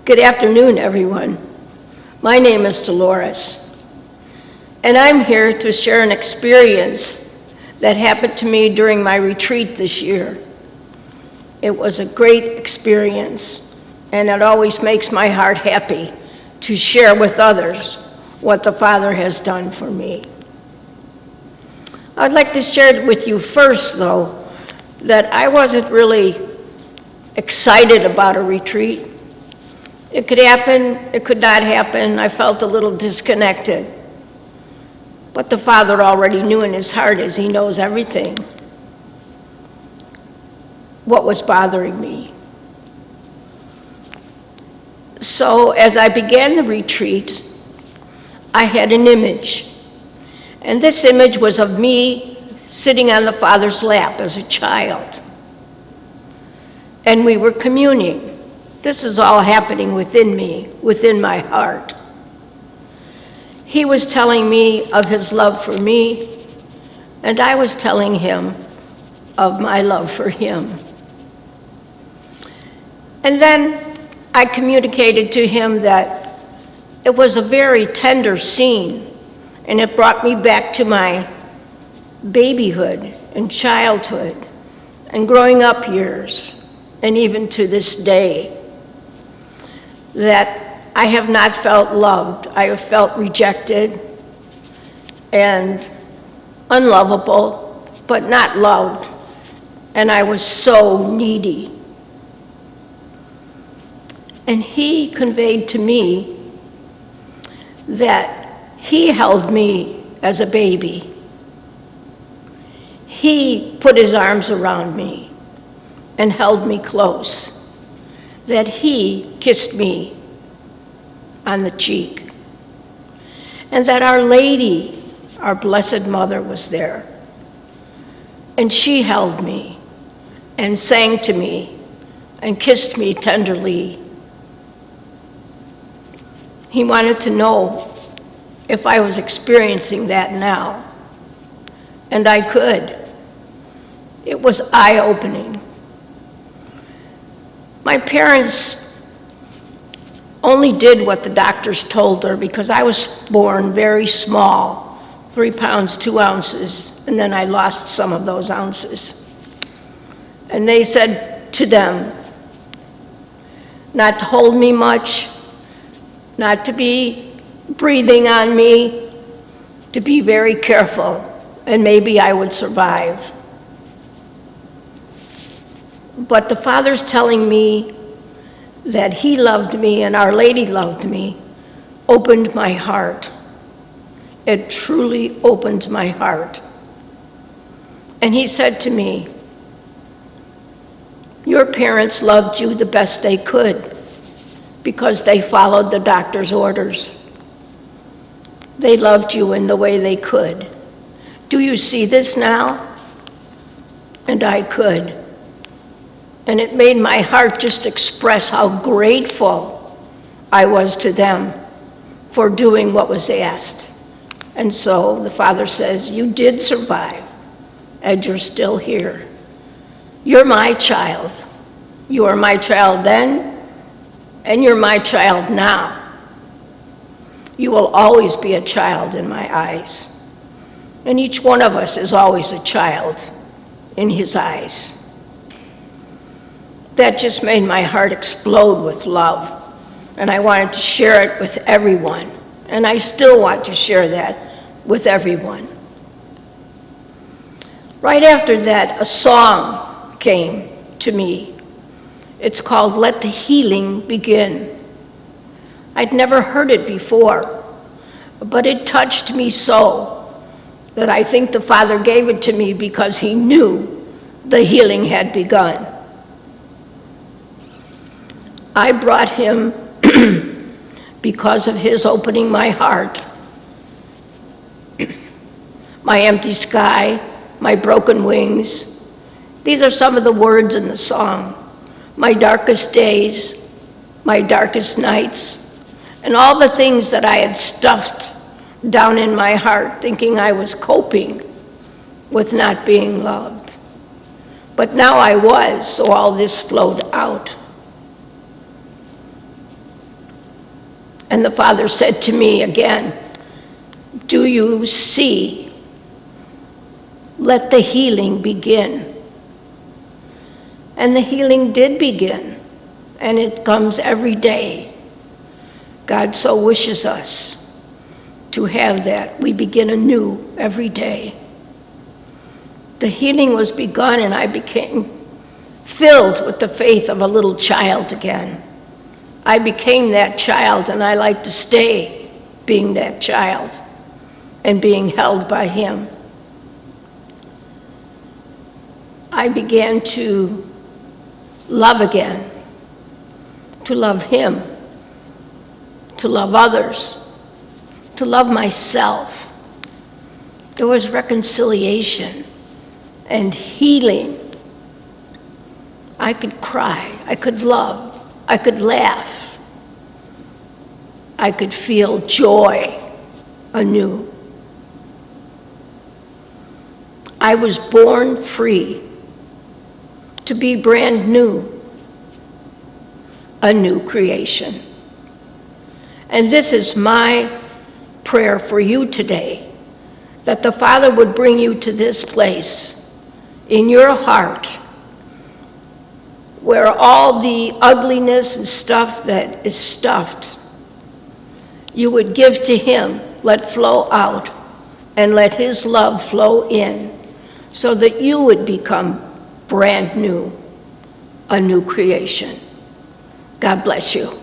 Good afternoon, everyone. My name is Dolores, and I'm here to share an experience that happened to me during my retreat this year. It was a great experience, and it always makes my heart happy to share with others what the Father has done for me. I'd like to share with you first, though, that I wasn't really excited about a retreat. It could happen, it could not happen. I felt a little disconnected. But the Father already knew in his heart, as he knows everything, what was bothering me. So as I began the retreat, I had an image. And this image was of me sitting on the Father's lap as a child. And we were communing. This is all happening within me, within my heart. He was telling me of his love for me, and I was telling him of my love for him. And then I communicated to him that it was a very tender scene, and it brought me back to my babyhood and childhood and growing up years, and even to this day, that I have not felt loved. I have felt rejected and unlovable, but not loved, and I was so needy. And he conveyed to me that he held me as a baby. He put his arms around me and held me close, that he kissed me on the cheek, and that Our Lady, our Blessed Mother, was there. And she held me and sang to me and kissed me tenderly. He wanted to know if I was experiencing that now, and I could. It was eye-opening. My parents only did what the doctors told her because I was born very small, 3 pounds, 2 ounces, and then I lost some of those ounces. And they said to them not to hold me much, not to be breathing on me, to be very careful, and maybe I would survive. But the Father's telling me that he loved me and Our Lady loved me opened my heart. It truly opened my heart. And he said to me, your parents loved you the best they could because they followed the doctor's orders. They loved you in the way they could. Do you see this now? And I could. And it made my heart just express how grateful I was to them for doing what was asked. And so the Father says, you did survive, and you're still here. You're my child. You were my child then, and you're my child now. You will always be a child in my eyes. And each one of us is always a child in his eyes. That just made my heart explode with love. And I wanted to share it with everyone. And I still want to share that with everyone. Right after that, a song came to me. It's called Let the Healing Begin. I'd never heard it before, but it touched me so that I think the Father gave it to me because he knew the healing had begun. I brought him because of his opening my heart, my empty sky, my broken wings. These are some of the words in the song. My darkest days, my darkest nights, and all the things that I had stuffed down in my heart, thinking I was coping with not being loved. But now I was, so all this flowed out. And the Father said to me again, do you see? Let the healing begin. And the healing did begin, and it comes every day. God so wishes us to have that. We begin anew every day. The healing was begun, and I became filled with the faith of a little child again. I became that child, and I like to stay being that child and being held by him. I began to love again, to love him, to love others, to love myself. There was reconciliation and healing. I could cry, I could love, I could laugh. I could feel joy anew. I was born free to be brand new, a new creation. And this is my prayer for you today, that the Father would bring you to this place in your heart where all the ugliness and stuff that is stuffed, you would give to him, let flow out, and let his love flow in, so that you would become brand new, a new creation. God bless you.